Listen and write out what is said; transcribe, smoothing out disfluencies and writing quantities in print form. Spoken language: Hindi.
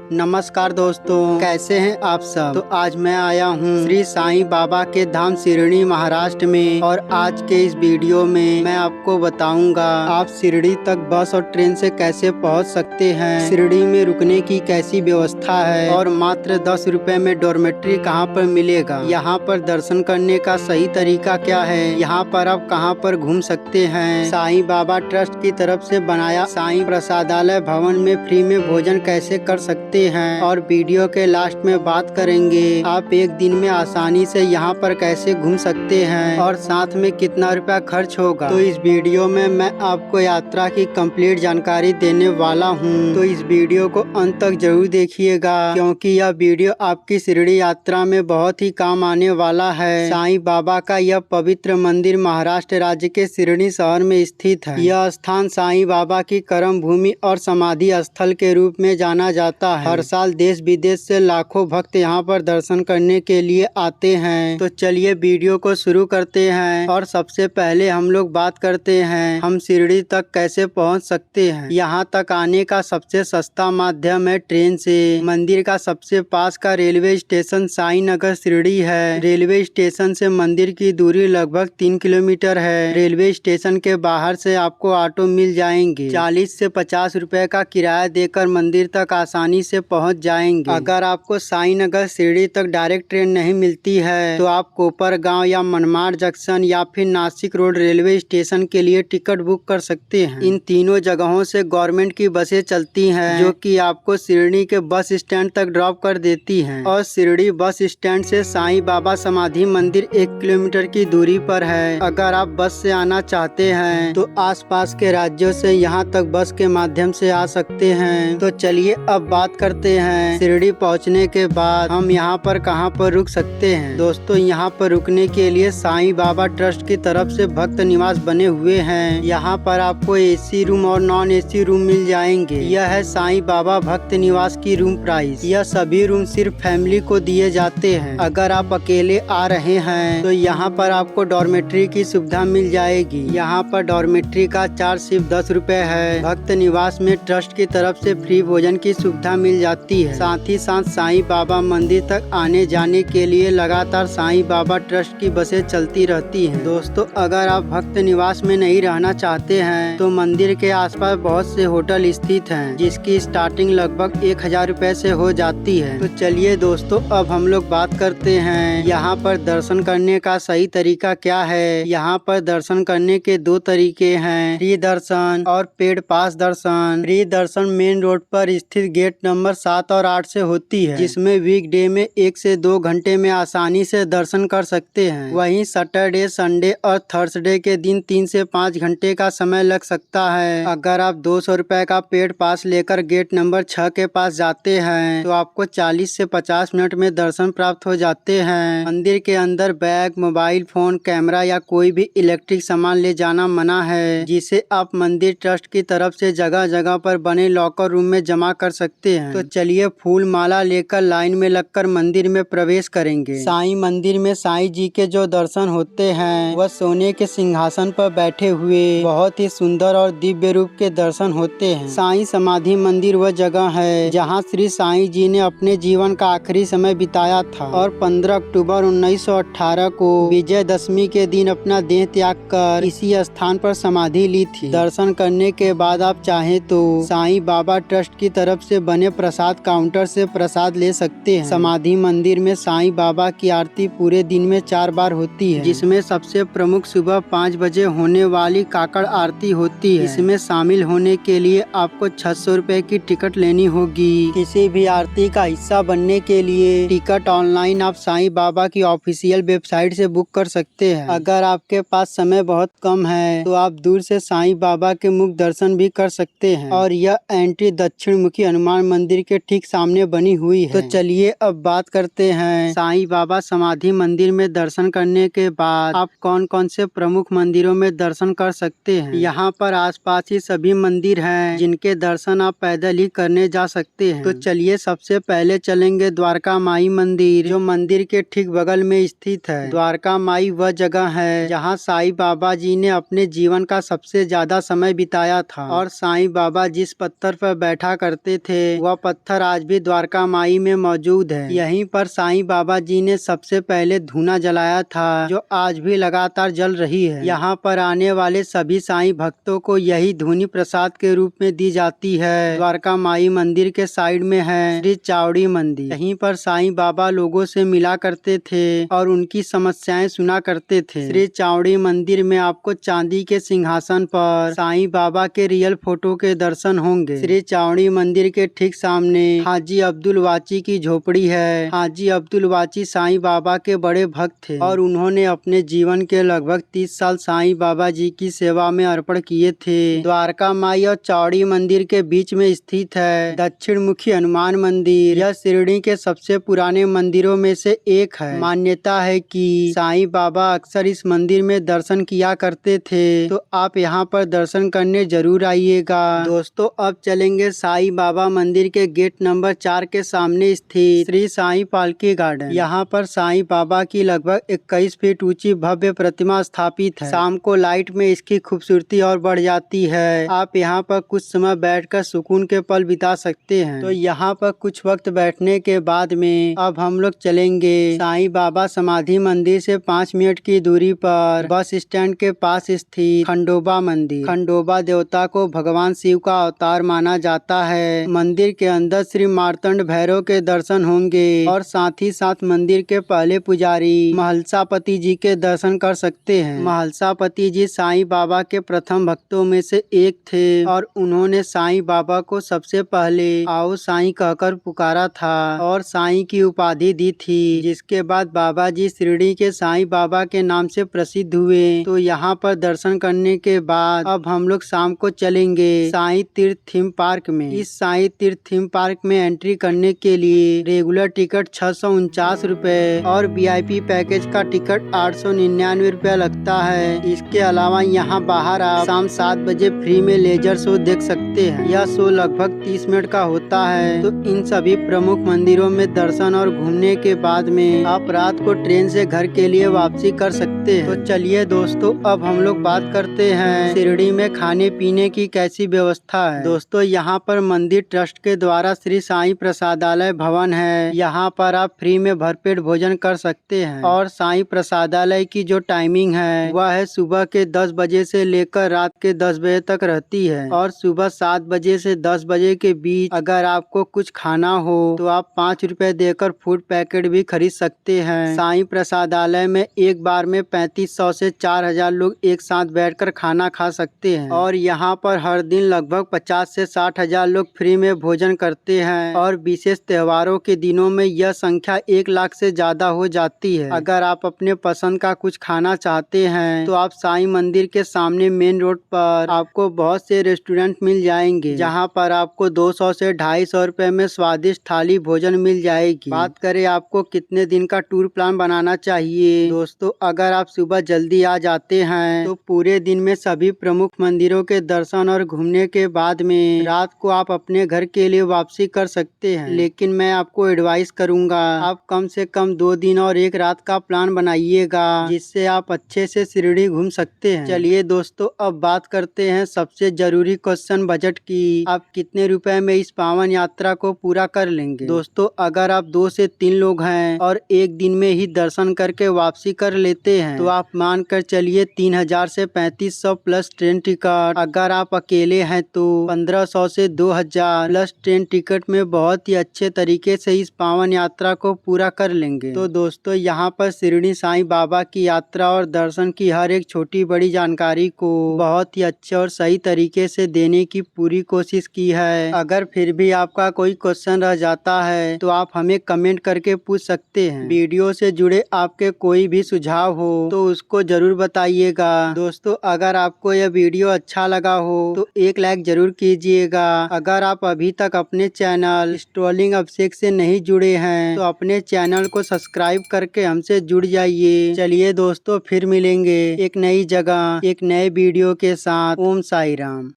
नमस्कार दोस्तों, कैसे हैं आप सब। तो आज मैं आया हूँ श्री साईं बाबा के धाम शिरडी महाराष्ट्र में, और आज के इस वीडियो में मैं आपको बताऊंगा आप शिरडी तक बस और ट्रेन से कैसे पहुँच सकते हैं, शिरडी में रुकने की कैसी व्यवस्था है, और मात्र 10 रुपए में डॉर्मेट्री कहाँ पर मिलेगा, यहाँ पर दर्शन करने का सही तरीका क्या है, यहाँ पर आप कहाँ पर घूम सकते हैं। साईं बाबा ट्रस्ट की तरफ से बनाया साईं प्रसादालय भवन में फ्री में भोजन कैसे कर सकते हैं, और वीडियो के लास्ट में बात करेंगे आप एक दिन में आसानी से यहाँ पर कैसे घूम सकते हैं और साथ में कितना रुपया खर्च होगा। तो इस वीडियो में मैं आपको यात्रा की कंप्लीट जानकारी देने वाला हूँ, तो इस वीडियो को अंत तक जरूर देखिएगा, क्योंकि यह वीडियो आपकी शिरडी यात्रा में बहुत ही काम आने वाला है। साईं बाबा का यह पवित्र मंदिर महाराष्ट्र राज्य के शिरडी शहर में स्थित है। यह स्थान साईं बाबा की कर्म भूमि और समाधि स्थल के रूप में जाना जाता है। हर साल देश विदेश से लाखों भक्त यहाँ पर दर्शन करने के लिए आते हैं। तो चलिए वीडियो को शुरू करते हैं, और सबसे पहले हम लोग बात करते हैं हम शिरडी तक कैसे पहुँच सकते हैं। यहाँ तक आने का सबसे सस्ता माध्यम है ट्रेन से। मंदिर का सबसे पास का रेलवे स्टेशन साईं नगर शिरडी है। रेलवे स्टेशन से मंदिर की दूरी लगभग 3 किलोमीटर है। रेलवे स्टेशन के बाहर से आपको ऑटो मिल जाएंगे। 40 से 50 रुपए का किराया देकर मंदिर तक आसानी से पहुंच जाएंगे। अगर आपको साईं नगर शिरडी तक डायरेक्ट ट्रेन नहीं मिलती है तो आप कोपरगांव या मनमाड़ जंक्शन या फिर नासिक रोड रेलवे स्टेशन के लिए टिकट बुक कर सकते हैं। इन तीनों जगहों से गवर्नमेंट की बसें चलती हैं, जो कि आपको शिरडी के बस स्टैंड तक ड्रॉप कर देती हैं, और शिरडी बस स्टैंड से साईं बाबा समाधि मंदिर 1 किलोमीटर की दूरी पर है। अगर आप बस से आना चाहते हैं तो आसपास के राज्यों से यहाँ तक बस के माध्यम से आ सकते हैं। तो चलिए अब बात करते हैं शिरडी पहुँचने के बाद हम यहाँ पर कहाँ पर रुक सकते हैं। दोस्तों, यहाँ पर रुकने के लिए साईं बाबा ट्रस्ट की तरफ से भक्त निवास बने हुए हैं। यहाँ पर आपको एसी रूम और नॉन एसी रूम मिल जाएंगे। यह है साईं बाबा भक्त निवास की रूम प्राइस। यह सभी रूम सिर्फ फैमिली को दिए जाते हैं। अगर आप अकेले आ रहे हैं तो यहाँ पर आपको डॉर्मेट्री की सुविधा मिल जाएगी। यहाँ पर डॉर्मेट्री का चार्ज सिर्फ 10 रुपए है। भक्त निवास में ट्रस्ट की तरफ से फ्री भोजन की सुविधा मिल जाती है। साथ ही साथ साईं बाबा मंदिर तक आने जाने के लिए लगातार साईं बाबा ट्रस्ट की बसें चलती रहती हैं। दोस्तों, अगर आप भक्त निवास में नहीं रहना चाहते हैं तो मंदिर के आसपास बहुत से होटल स्थित हैं, जिसकी स्टार्टिंग लगभग 1000 रुपए से हो जाती है। तो चलिए दोस्तों, अब हम लोग बात करते हैं यहाँ पर दर्शन करने का सही तरीका क्या है। यहाँ पर दर्शन करने के 2 तरीके हैं, फ्री दर्शन और पेड पास दर्शन। फ्री दर्शन मेन रोड पर स्थित गेट नंबर 7 और 8 से होती है, जिसमें वीकडे में 1 से 2 घंटे में आसानी से दर्शन कर सकते हैं। वहीं सैटरडे, संडे और थर्सडे के दिन 3 से 5 घंटे का समय लग सकता है। अगर आप 200 रुपए का पेड पास लेकर गेट नंबर 6 के पास जाते हैं तो आपको 40 से 50 मिनट में दर्शन प्राप्त हो जाते हैं। मंदिर के अंदर बैग, मोबाइल फोन, कैमरा या कोई भी इलेक्ट्रिक सामान ले जाना मना है, जिसे आप मंदिर ट्रस्ट की तरफ से जगह जगह पर बने लॉकर रूम में जमा कर सकते हैं। तो चलिए फूल माला लेकर लाइन में लगकर मंदिर में प्रवेश करेंगे। साईं मंदिर में साईं जी के जो दर्शन होते हैं वह सोने के सिंहासन पर बैठे हुए बहुत ही सुंदर और दिव्य रूप के दर्शन होते हैं। साईं समाधि मंदिर वह जगह है जहां श्री साईं जी ने अपने जीवन का आखिरी समय बिताया था, और 15 अक्टूबर 1918 को विजयदशमी के दिन अपना देह त्याग कर इसी स्थान पर समाधि ली थी। दर्शन करने के बाद आप चाहें तो साईं बाबा ट्रस्ट की तरफ से बने प्रसाद काउंटर से प्रसाद ले सकते हैं। समाधि मंदिर में साईं बाबा की आरती पूरे दिन में 4 बार होती है, जिसमें सबसे प्रमुख सुबह 5 बजे होने वाली काकड़ आरती होती है। इसमें शामिल होने के लिए आपको 600 रुपए की टिकट लेनी होगी। किसी भी आरती का हिस्सा बनने के लिए टिकट ऑनलाइन आप साईं बाबा की ऑफिशियल वेबसाइट से बुक कर सकते हैं। अगर आपके पास समय बहुत कम है तो आप दूर से साईं बाबा के मुख दर्शन भी कर सकते हैं, और यह एंट्री दक्षिण मुखी हनुमान मंदिर के ठीक सामने बनी हुई है। तो चलिए अब बात करते हैं साईं बाबा समाधि मंदिर में दर्शन करने के बाद आप कौन कौन से प्रमुख मंदिरों में दर्शन कर सकते हैं। यहाँ पर आसपास ही सभी मंदिर हैं जिनके दर्शन आप पैदल ही करने जा सकते हैं। तो चलिए सबसे पहले चलेंगे द्वारका माई मंदिर, जो मंदिर के ठीक बगल में स्थित है। द्वारका माई वह जगह है जहाँ साईं बाबा जी ने अपने जीवन का सबसे ज्यादा समय बिताया था, और साईं बाबा जिस पत्थर पर बैठा करते थे वह वह पत्थर आज भी द्वारका माई में मौजूद है। यहीं पर साईं बाबा जी ने सबसे पहले धूना जलाया था, जो आज भी लगातार जल रही है। यहाँ पर आने वाले सभी साईं भक्तों को यही धूनी प्रसाद के रूप में दी जाती है। द्वारका माई मंदिर के साइड में है श्री चावड़ी मंदिर। यहीं पर साईं बाबा लोगों से मिला करते थे और उनकी समस्याएं सुना करते थे। श्री चावड़ी मंदिर में आपको चांदी के सिंहासन पर साईं बाबा के रियल फोटो के दर्शन होंगे। श्री चावड़ी मंदिर के ठीक सामने हाजी अब्दुल वाची की झोपड़ी है। हाजी अब्दुल वाची साईं बाबा के बड़े भक्त थे और उन्होंने अपने जीवन के लगभग 30 साल साईं बाबा जी की सेवा में अर्पण किए थे। द्वारका माई और चावड़ी मंदिर के बीच में स्थित है दक्षिण मुखी हनुमान मंदिर। यह शिरडी के सबसे पुराने मंदिरों में से एक है। मान्यता है कि साईं बाबा अक्सर इस मंदिर में दर्शन किया करते थे, तो आप यहाँ पर दर्शन करने जरूर आइएगा। दोस्तों अब चलेंगे साईं बाबा मंदिर के गेट नंबर 4 के सामने स्थित श्री साईं पालकी गार्डन। यहाँ पर साईं बाबा की लगभग 21 फीट ऊंची भव्य प्रतिमा स्थापित है। शाम को लाइट में इसकी खूबसूरती और बढ़ जाती है। आप यहाँ पर कुछ समय बैठकर सुकून के पल बिता सकते हैं। तो यहाँ पर कुछ वक्त बैठने के बाद में अब हम लोग चलेंगे साईं बाबा समाधि मंदिर से 5 मिनट की दूरी पर बस स्टैंड के पास स्थित खंडोबा मंदिर। खंडोबा देवता को भगवान शिव का अवतार माना जाता है। मंदिर के अंदर श्री मार्तंड भैरव के दर्शन होंगे और साथ ही साथ मंदिर के पहले पुजारी महलसापति जी के दर्शन कर सकते हैं। महलसापति जी साईं बाबा के प्रथम भक्तों में से एक थे और उन्होंने साईं बाबा को सबसे पहले आओ साईं कहकर पुकारा था और साईं की उपाधि दी थी, जिसके बाद बाबा जी शिरडी के साईं बाबा के नाम से प्रसिद्ध हुए। तो यहाँ पर दर्शन करने के बाद अब हम लोग शाम को चलेंगे साईं तीर्थ थीम पार्क में। इस साईं तीर्थ थीम पार्क में एंट्री करने के लिए रेगुलर टिकट 649 रूपए और VIP पैकेज का टिकट 899 रूपया लगता है। इसके अलावा यहाँ बाहर आप शाम 7 बजे फ्री में लेजर शो देख सकते हैं। यह शो लगभग 30 मिनट का होता है। तो इन सभी प्रमुख मंदिरों में दर्शन और घूमने के बाद में आप रात को ट्रेन से घर के लिए वापसी कर सकते हैं। तो चलिए दोस्तों अब हम लोग बात करते हैं शिरडी में खाने पीने की कैसी व्यवस्था है। दोस्तों यहाँ पर मंदिर ट्रस्ट के द्वारा श्री साईं प्रसादालय भवन है। यहाँ पर आप फ्री में भरपेट भोजन कर सकते हैं और साईं प्रसादालय की जो टाइमिंग है वह है सुबह के 10 बजे से लेकर रात के 10 बजे तक रहती है और सुबह 7 बजे से 10 बजे के बीच अगर आपको कुछ खाना हो तो आप 5 रुपए देकर फूड पैकेट भी खरीद सकते हैं। साईं प्रसादालय में एक बार में 3500 से 4000 लोग एक साथ बैठकर खाना खा सकते हैं और यहाँ पर हर दिन लगभग 50 से 60 हजार लोग फ्री में भोजन करते हैं और विशेष त्योहारों के दिनों में यह संख्या 1 लाख से ज्यादा हो जाती है। अगर आप अपने पसंद का कुछ खाना चाहते हैं तो आप साईं मंदिर के सामने मेन रोड पर आपको बहुत से रेस्टोरेंट मिल जाएंगे, जहाँ पर आपको 200 से 250 रुपए में स्वादिष्ट थाली भोजन मिल जाएगी। बात करें आपको कितने दिन का टूर प्लान बनाना चाहिए। दोस्तों अगर आप सुबह जल्दी आ जाते हैं तो पूरे दिन में सभी प्रमुख मंदिरों के दर्शन और घूमने के बाद में रात को आप अपने घर के लिए वापसी कर सकते हैं। लेकिन मैं आपको एडवाइस करूंगा आप कम से कम 2 दिन और 1 रात का प्लान बनाइएगा, जिससे आप अच्छे से शिरडी घूम सकते हैं। चलिए दोस्तों अब बात करते हैं सबसे जरूरी क्वेश्चन बजट की। आप कितने रुपए में इस पावन यात्रा को पूरा कर लेंगे। दोस्तों अगर आप 2 से 3 लोग हैं और एक दिन में ही दर्शन करके वापसी कर लेते हैं तो आप मान कर चलिए 3000 से 3500 प्लस ट्रेन टिकट। अगर आप अकेले हैं तो 1500 से 2000 प्लस ट्रेन टिकट में बहुत ही अच्छे तरीके से इस पावन यात्रा को पूरा कर लेंगे। तो दोस्तों यहाँ पर शिरडी साईं बाबा की यात्रा और दर्शन की हर एक छोटी बड़ी जानकारी को बहुत ही अच्छे और सही तरीके से देने की पूरी कोशिश की है। अगर फिर भी आपका कोई क्वेश्चन रह जाता है तो आप हमें कमेंट करके पूछ सकते हैं। वीडियो से जुड़े आपके कोई भी सुझाव हो तो उसको जरूर बताइएगा। दोस्तों अगर आपको यह वीडियो अच्छा लगा हो तो एक लाइक जरूर कीजिएगा। अगर आप अभी तक अपने चैनल स्ट्रोलिंग अभिषेक से नहीं जुड़े हैं तो अपने चैनल को सब्सक्राइब करके हमसे जुड़ जाइए। चलिए दोस्तों फिर मिलेंगे एक नई जगह एक नए वीडियो के साथ। ओम साई राम।